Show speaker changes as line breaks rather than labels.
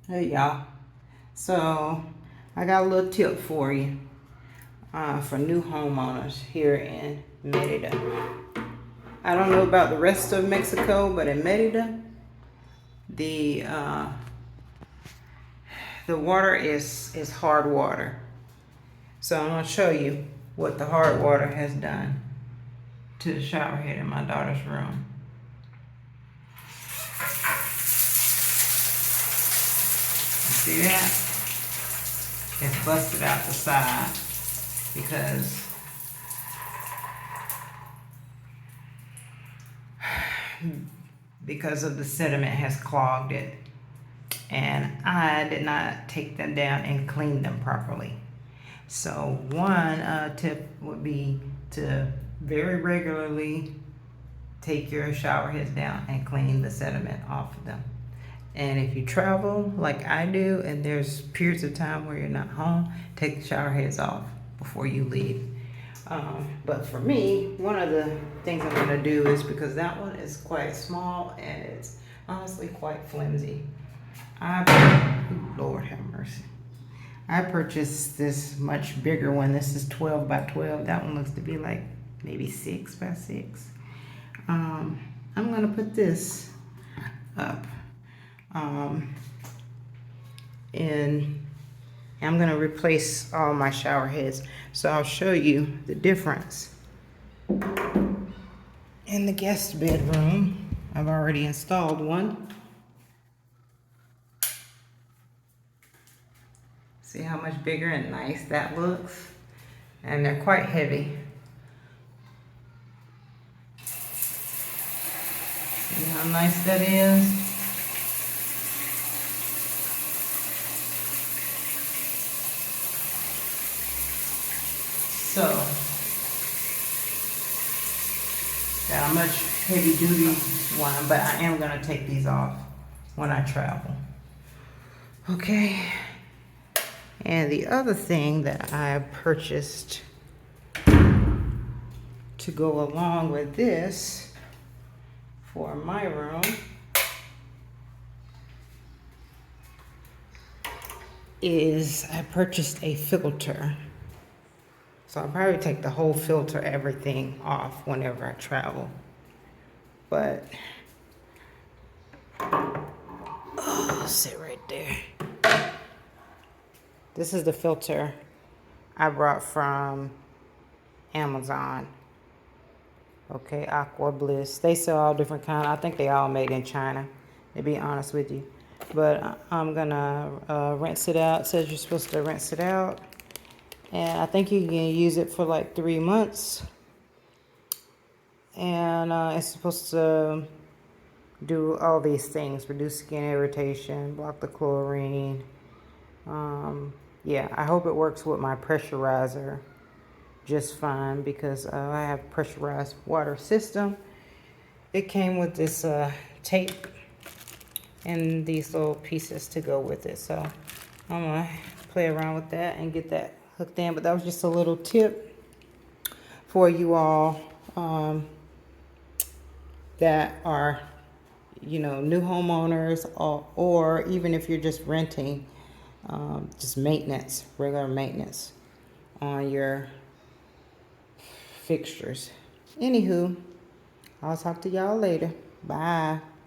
Hey y'all. So I got a little tip for you for new homeowners here in Merida. I don't know about the rest of Mexico, but in Merida, the water is hard water. So I'm gonna show you what the hard water has done to the shower head in my daughter's room. You see that? It's busted out the side because of the sediment has clogged it, and I did not take them down and clean them properly. So one tip would be to very regularly take your shower heads down and clean the sediment off of them. And if you travel like I do and there's periods of time where you're not home, take the shower heads off before you leave. But for me, one of the things I'm gonna do is, because that one is quite small and it's honestly quite flimsy. Lord have mercy. I purchased this much bigger one. This is 12 by 12. That one looks to be like maybe 6 by 6. I'm gonna put this up. And I'm gonna replace all my shower heads. So I'll show you the difference. In the guest bedroom, I've already installed one. See how much bigger and nice that looks? And they're quite heavy. See how nice that is? So, got a much heavy duty one, but I am gonna take these off when I travel. Okay. And the other thing that I purchased to go along with this for my room is I purchased a filter. So I'll probably take the whole filter, everything off whenever I travel. But, oh, sit right there. This is the filter I brought from Amazon. Okay, Aqua Bliss. They sell all different kinds. I think they all made in China, to be honest with you. But I'm gonna rinse it out. It says you're supposed to rinse it out. And I think you can use it for like 3 months. And it's supposed to do all these things: reduce skin irritation, block the chlorine. Yeah, I hope it works with my pressurizer just fine, because I have pressurized water system. It came with this tape and these little pieces to go with it. So I'm gonna play around with that and get that hooked in. But that was just a little tip for you all that are, you know, new homeowners, or even if you're just renting, just maintenance, regular maintenance on your fixtures. Anywho, I'll talk to y'all later. Bye.